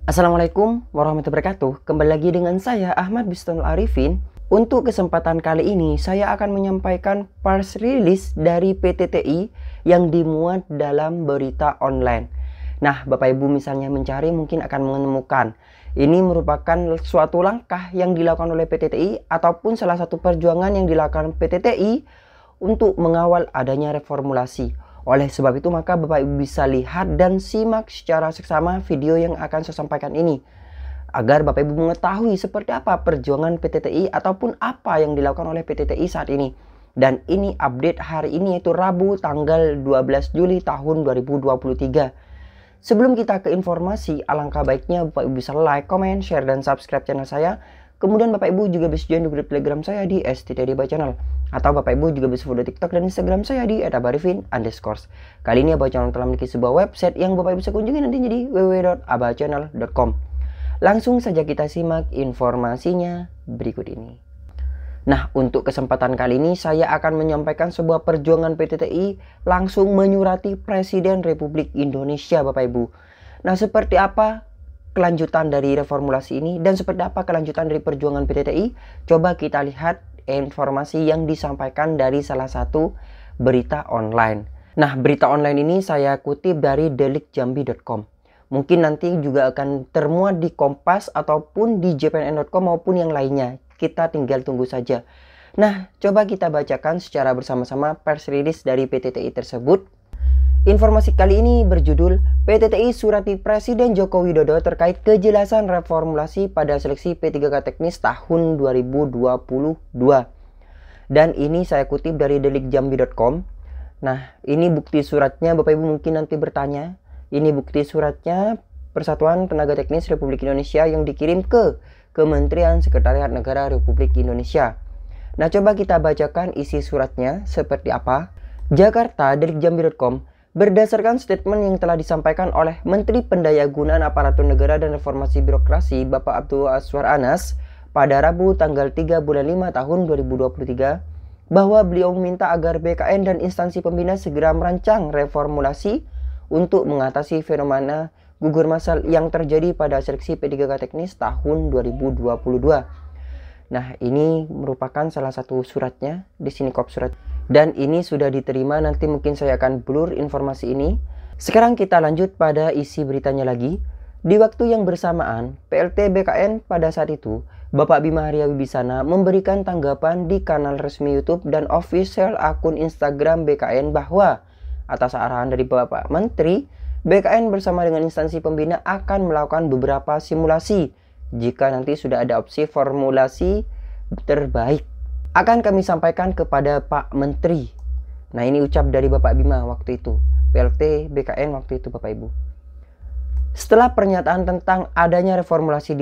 Assalamualaikum warahmatullahi wabarakatuh. Kembali lagi dengan saya Ahmad Bistonul Arifin. Untuk kesempatan kali ini saya akan menyampaikan press release dari PTTI yang dimuat dalam berita online. Nah, Bapak Ibu misalnya mencari mungkin akan menemukan ini merupakan suatu langkah yang dilakukan oleh PTTI ataupun salah satu perjuangan yang dilakukan PTTI untuk mengawal adanya reformulasi. Oleh sebab itu maka Bapak Ibu bisa lihat dan simak secara seksama video yang akan saya sampaikan ini, agar Bapak Ibu mengetahui seperti apa perjuangan PTTI ataupun apa yang dilakukan oleh PTTI saat ini. Dan ini update hari ini yaitu Rabu tanggal 12 Juli tahun 2023. Sebelum kita ke informasi, alangkah baiknya Bapak Ibu bisa like, comment, share, dan subscribe channel saya. Kemudian Bapak Ibu juga bisa join di grup Telegram saya di STTDB Channel. Atau Bapak Ibu juga bisa follow TikTok dan Instagram saya di @abarifin_. Kali ini Abah Channel telah memiliki sebuah website yang Bapak Ibu bisa kunjungi nantinya di www.abahchannel.com. Langsung saja kita simak informasinya berikut ini. Nah, untuk kesempatan kali ini saya akan menyampaikan sebuah perjuangan PTTI langsung menyurati Presiden Republik Indonesia, Bapak Ibu. Nah, seperti apa kelanjutan dari reformulasi ini dan seperti apa kelanjutan dari perjuangan PTTI? Coba kita lihat informasi yang disampaikan dari salah satu berita online. Nah, berita online ini saya kutip dari delikjambi.com. Mungkin nanti juga akan termuat di Kompas ataupun di jpnn.com maupun yang lainnya. Kita tinggal tunggu saja. Nah, coba kita bacakan secara bersama-sama press release dari PTTI tersebut. Informasi kali ini berjudul PTTI surati Presiden Joko Widodo terkait kejelasan reformulasi pada seleksi P3K teknis tahun 2022. Dan ini saya kutip dari delikjambi.com. Nah, ini bukti suratnya. Bapak Ibu mungkin nanti bertanya, ini bukti suratnya Persatuan Tenaga Teknis Republik Indonesia yang dikirim ke Kementerian Sekretariat Negara Republik Indonesia. Nah, coba kita bacakan isi suratnya seperti apa. Jakarta, delikjambi.com. Berdasarkan statement yang telah disampaikan oleh Menteri Pendayagunaan Aparatur Negara dan Reformasi Birokrasi Bapak Abdul Azwar Anas pada Rabu tanggal 3 bulan 5 tahun 2023 bahwa beliau meminta agar BKN dan instansi pembina segera merancang reformulasi untuk mengatasi fenomena gugur massal yang terjadi pada seleksi P3K teknis tahun 2022. Nah, ini merupakan salah satu suratnya, di sini kop surat. Dan ini sudah diterima, nanti mungkin saya akan blur informasi ini. Sekarang kita lanjut pada isi beritanya lagi. Di waktu yang bersamaan, PLT BKN pada saat itu, Bapak Bima Arya Wibisana memberikan tanggapan di kanal resmi YouTube dan official akun Instagram BKN bahwa atas arahan dari Bapak Menteri, BKN bersama dengan instansi pembina akan melakukan beberapa simulasi. Jika nanti sudah ada opsi formulasi terbaik, akan kami sampaikan kepada Pak Menteri. Nah, ini ucap dari Bapak Bima waktu itu, PLT BKN waktu itu, Bapak Ibu. Setelah pernyataan tentang adanya reformulasi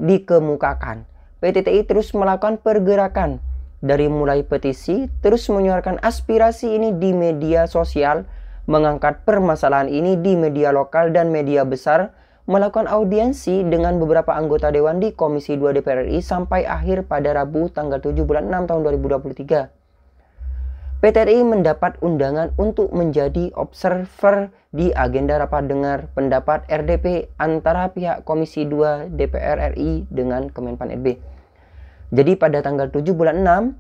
dikemukakan, PTTI terus melakukan pergerakan. Dari mulai petisi, terus menyuarakan aspirasi ini di media sosial, mengangkat permasalahan ini di media lokal dan media besar, melakukan audiensi dengan beberapa anggota Dewan di Komisi 2 DPR RI sampai akhir pada Rabu tanggal 7 bulan 6 tahun 2023. PTTI mendapat undangan untuk menjadi observer di agenda rapat dengar pendapat RDP antara pihak Komisi 2 DPR RI dengan Kemenpan RB. Jadi pada tanggal 7 bulan 6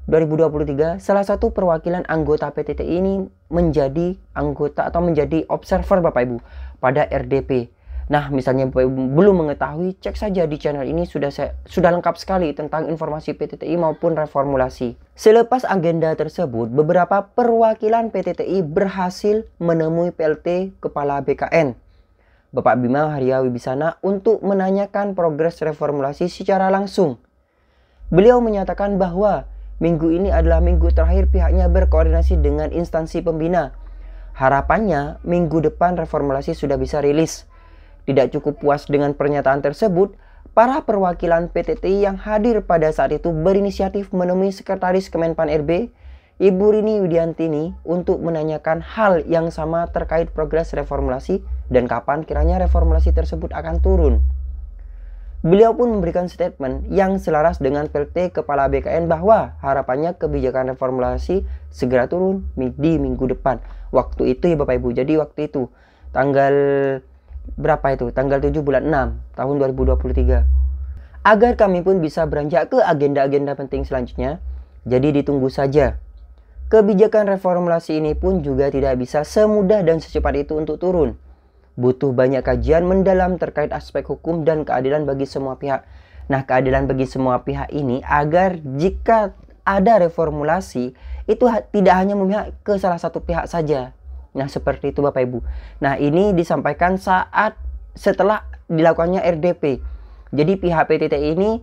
2023, salah satu perwakilan anggota PTTI ini menjadi anggota atau menjadi observer Bapak Ibu pada RDP. Nah, misalnya Bapak Ibu belum mengetahui, cek saja di channel ini sudah lengkap sekali tentang informasi PTTI maupun reformulasi. Selepas agenda tersebut, beberapa perwakilan PTTI berhasil menemui PLT Kepala BKN, Bapak Bima Arya Wibisana, untuk menanyakan progres reformulasi secara langsung. Beliau menyatakan bahwa minggu ini adalah minggu terakhir pihaknya berkoordinasi dengan instansi pembina. Harapannya minggu depan reformulasi sudah bisa rilis. Tidak cukup puas dengan pernyataan tersebut, para perwakilan PTTI yang hadir pada saat itu berinisiatif menemui Sekretaris Kemenpan RB, Ibu Rini Widiantini, untuk menanyakan hal yang sama terkait progres reformulasi dan kapan kiranya reformulasi tersebut akan turun. Beliau pun memberikan statement yang selaras dengan PLT Kepala BKN bahwa harapannya kebijakan reformulasi segera turun di minggu depan. Waktu itu ya Bapak Ibu, jadi waktu itu tanggal berapa itu? Tanggal 7 bulan 6 tahun 2023. Agar kami pun bisa beranjak ke agenda-agenda penting selanjutnya, jadi ditunggu saja. Kebijakan reformulasi ini pun juga tidak bisa semudah dan secepat itu untuk turun. Butuh banyak kajian mendalam terkait aspek hukum dan keadilan bagi semua pihak. Nah, keadilan bagi semua pihak ini agar jika ada reformulasi itu tidak hanya memihak ke salah satu pihak saja. Nah, seperti itu Bapak Ibu. Nah, ini disampaikan setelah dilakukannya RDP. Jadi pihak PTTI ini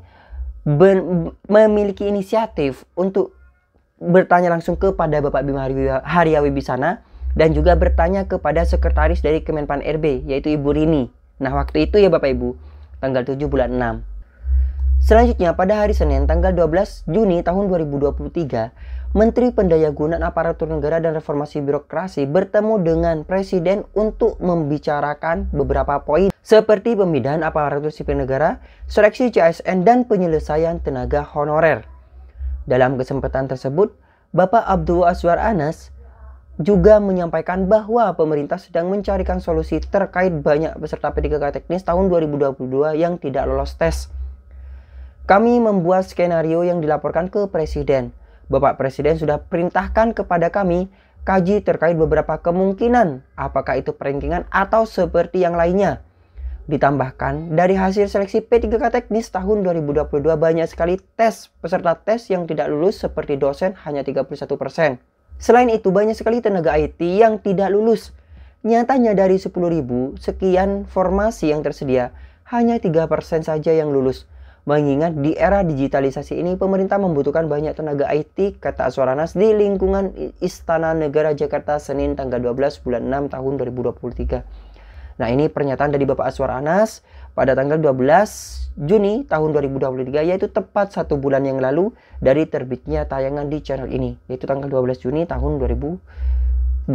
memiliki inisiatif untuk bertanya langsung kepada Bapak Bima Haryawibisana dan juga bertanya kepada sekretaris dari Kemenpan RB, yaitu Ibu Rini. Nah, waktu itu ya Bapak Ibu, tanggal 7 bulan 6. Selanjutnya pada hari Senin tanggal 12 Juni tahun 2023, Menteri Pendayagunaan Aparatur Negara dan Reformasi Birokrasi bertemu dengan Presiden untuk membicarakan beberapa poin seperti pemindahan aparatur sipil negara, seleksi CASN, dan penyelesaian tenaga honorer. Dalam kesempatan tersebut, Bapak Abdul Azwar Anas juga menyampaikan bahwa pemerintah sedang mencarikan solusi terkait banyak peserta P3K teknis tahun 2022 yang tidak lolos tes. Kami membuat skenario yang dilaporkan ke Presiden. Bapak Presiden sudah perintahkan kepada kami kaji terkait beberapa kemungkinan, apakah itu perankingan atau seperti yang lainnya. Ditambahkan, dari hasil seleksi P3K teknis tahun 2022 banyak sekali peserta tes yang tidak lulus seperti dosen hanya 31%. Selain itu banyak sekali tenaga IT yang tidak lulus. Nyatanya dari 10.000 sekian formasi yang tersedia, hanya 3% saja yang lulus. Mengingat di era digitalisasi ini pemerintah membutuhkan banyak tenaga IT, kata Azwar Anas di lingkungan Istana Negara Jakarta Senin tanggal 12 bulan 6 tahun 2023. Nah, ini pernyataan dari Bapak Azwar Anas pada tanggal 12 Juni tahun 2023, yaitu tepat 1 bulan yang lalu dari terbitnya tayangan di channel ini, yaitu tanggal 12 Juli tahun 2023.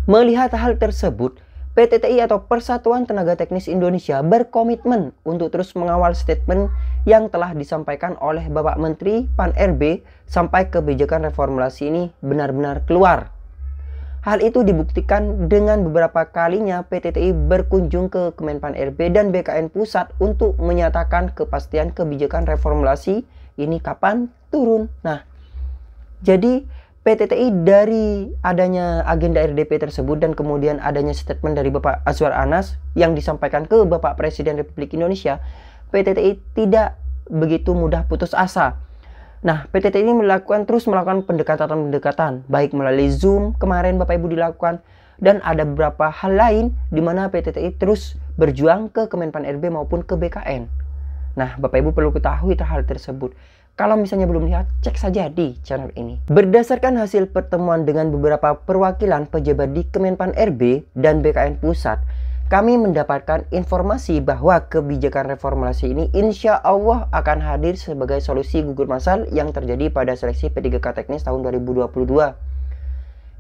Melihat hal tersebut, PTTI atau Persatuan Tenaga Teknis Indonesia berkomitmen untuk terus mengawal statement yang telah disampaikan oleh Bapak Menteri Pan RB sampai kebijakan reformulasi ini benar-benar keluar. Hal itu dibuktikan dengan beberapa kalinya PTTI berkunjung ke Kemenpan RB dan BKN Pusat untuk menyatakan kepastian kebijakan reformulasi ini kapan turun. Nah, jadi PTTI dari adanya agenda RDP tersebut dan kemudian adanya statement dari Bapak Azwar Anas yang disampaikan ke Bapak Presiden Republik Indonesia, PTTI tidak begitu mudah putus asa. Nah, PTTI ini terus melakukan pendekatan-pendekatan, baik melalui Zoom kemarin Bapak Ibu dilakukan, dan ada beberapa hal lain di mana PTTI terus berjuang ke Kemenpan RB maupun ke BKN. Nah, Bapak Ibu perlu ketahui hal tersebut. Kalau misalnya belum lihat, cek saja di channel ini. Berdasarkan hasil pertemuan dengan beberapa perwakilan pejabat di Kemenpan RB dan BKN Pusat, kami mendapatkan informasi bahwa kebijakan reformulasi ini insya Allah akan hadir sebagai solusi gugur masal yang terjadi pada seleksi P3K teknis tahun 2022.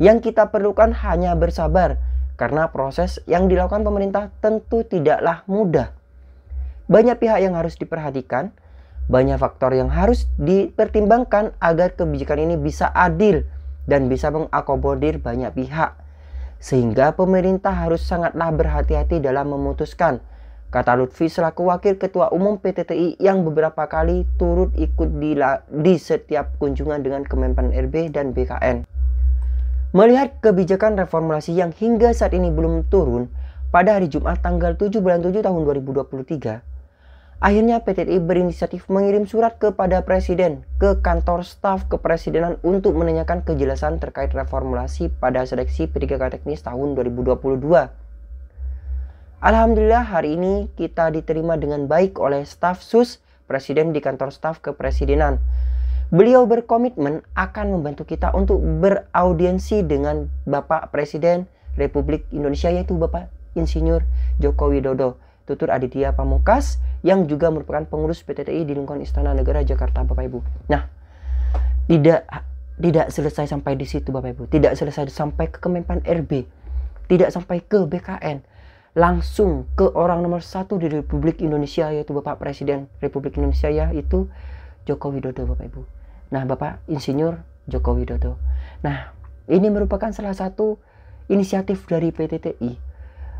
Yang kita perlukan hanya bersabar, karena proses yang dilakukan pemerintah tentu tidaklah mudah. Banyak pihak yang harus diperhatikan, banyak faktor yang harus dipertimbangkan agar kebijakan ini bisa adil dan bisa mengakomodir banyak pihak. Sehingga pemerintah harus sangatlah berhati-hati dalam memutuskan, kata Lutfi selaku Wakil Ketua Umum PTTI yang beberapa kali turut ikut di setiap kunjungan dengan Kemenpan RB dan BKN. Melihat kebijakan reformulasi yang hingga saat ini belum turun, pada hari Jumat tanggal 7 bulan 7 tahun 2023, akhirnya PTTI berinisiatif mengirim surat kepada Presiden ke kantor staf kepresidenan untuk menanyakan kejelasan terkait reformulasi pada seleksi P3K teknis tahun 2022. Alhamdulillah hari ini kita diterima dengan baik oleh staf sus Presiden di kantor staf kepresidenan. Beliau berkomitmen akan membantu kita untuk beraudiensi dengan Bapak Presiden Republik Indonesia, yaitu Bapak Insinyur Joko Widodo, Tutur Aditya Pamungkas, yang juga merupakan pengurus PTTI di lingkungan Istana Negara Jakarta, Bapak Ibu. Nah, tidak selesai sampai di situ, Bapak Ibu. Tidak selesai sampai ke Kemenpan RB, tidak sampai ke BKN. langsung ke orang nomor satu di Republik Indonesia, yaitu Bapak Presiden Republik Indonesia, yaitu Joko Widodo, Bapak Ibu. Nah, Bapak Insinyur Joko Widodo. Nah, ini merupakan salah satu inisiatif dari PTTI.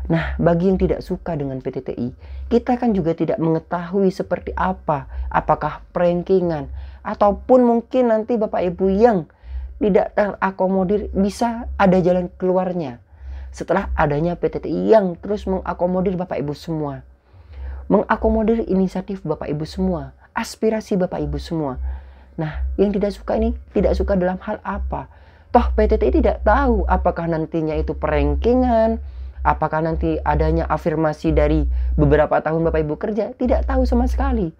Nah, bagi yang tidak suka dengan PTTI, kita kan juga tidak mengetahui seperti apa, apakah prankingan, ataupun mungkin nanti Bapak Ibu yang tidak terakomodir bisa ada jalan keluarnya setelah adanya PTTI yang terus mengakomodir Bapak Ibu semua, mengakomodir inisiatif Bapak Ibu semua, aspirasi Bapak Ibu semua. Nah, yang tidak suka ini tidak suka dalam hal apa? Toh PTTI tidak tahu apakah nantinya itu prankingan, apakah nanti adanya afirmasi dari beberapa tahun Bapak Ibu kerja, tidak tahu sama sekali.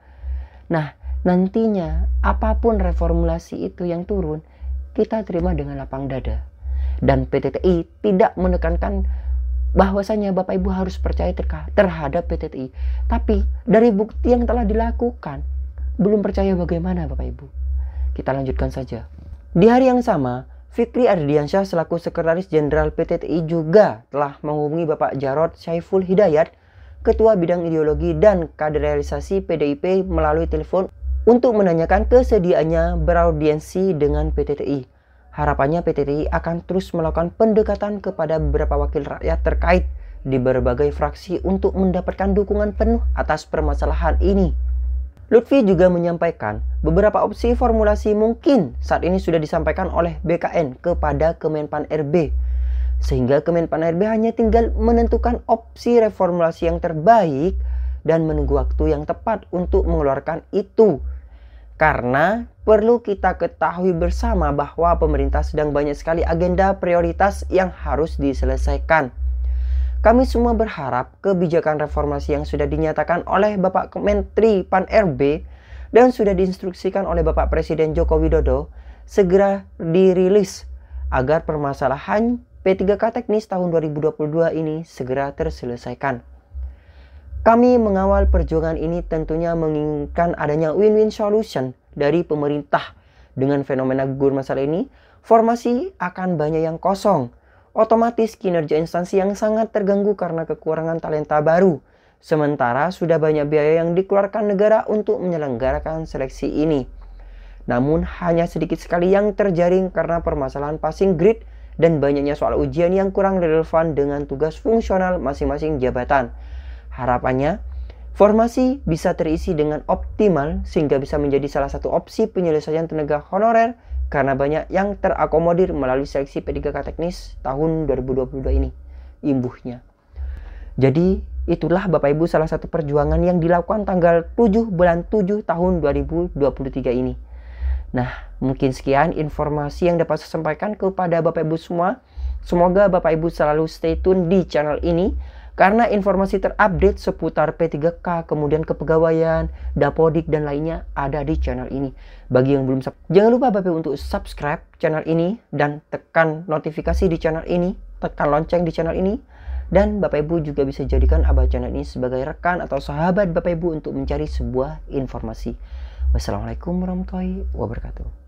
Nah, nantinya apapun reformulasi itu yang turun, kita terima dengan lapang dada. Dan PTTI tidak menekankan bahwasanya Bapak Ibu harus percaya terhadap PTTI. Tapi dari bukti yang telah dilakukan, belum percaya bagaimana Bapak Ibu? Kita lanjutkan saja. Di hari yang sama, Fikri Ardiansyah selaku Sekretaris Jenderal PTTI juga telah menghubungi Bapak Jarod Saiful Hidayat, Ketua Bidang Ideologi dan Kaderisasi PDIP melalui telepon untuk menanyakan kesediaannya beraudiensi dengan PTTI. Harapannya PTTI akan terus melakukan pendekatan kepada beberapa wakil rakyat terkait di berbagai fraksi untuk mendapatkan dukungan penuh atas permasalahan ini. Lutfi juga menyampaikan beberapa opsi formulasi mungkin saat ini sudah disampaikan oleh BKN kepada Kemenpan RB, sehingga Kemenpan RB hanya tinggal menentukan opsi reformulasi yang terbaik dan menunggu waktu yang tepat untuk mengeluarkan itu. Karena perlu kita ketahui bersama bahwa pemerintah sedang banyak sekali agenda prioritas yang harus diselesaikan. Kami semua berharap kebijakan reformasi yang sudah dinyatakan oleh Bapak Menteri Pan RB dan sudah diinstruksikan oleh Bapak Presiden Joko Widodo segera dirilis agar permasalahan P3K teknis tahun 2022 ini segera terselesaikan. Kami mengawal perjuangan ini tentunya menginginkan adanya win-win solution dari pemerintah. Dengan fenomena gugur masalah ini, formasi akan banyak yang kosong. Otomatis kinerja instansi yang sangat terganggu karena kekurangan talenta baru. Sementara sudah banyak biaya yang dikeluarkan negara untuk menyelenggarakan seleksi ini. Namun hanya sedikit sekali yang terjaring karena permasalahan passing grade dan banyaknya soal ujian yang kurang relevan dengan tugas fungsional masing-masing jabatan. Harapannya, formasi bisa terisi dengan optimal sehingga bisa menjadi salah satu opsi penyelesaian tenaga honorer karena banyak yang terakomodir melalui seleksi P3K teknis tahun 2022 ini, imbuhnya. Jadi, itulah Bapak Ibu salah satu perjuangan yang dilakukan tanggal 7 bulan 7 tahun 2023 ini. Nah, mungkin sekian informasi yang dapat saya sampaikan kepada Bapak Ibu semua. Semoga Bapak Ibu selalu stay tune di channel ini, karena informasi terupdate seputar P3K, kemudian kepegawaian, dapodik, dan lainnya ada di channel ini. Bagi yang belum subscribe, jangan lupa Bapak Ibu untuk subscribe channel ini dan tekan notifikasi di channel ini, tekan lonceng di channel ini. Dan Bapak Ibu juga bisa jadikan Abah channel ini sebagai rekan atau sahabat Bapak Ibu untuk mencari sebuah informasi. Wassalamualaikum warahmatullahi wabarakatuh.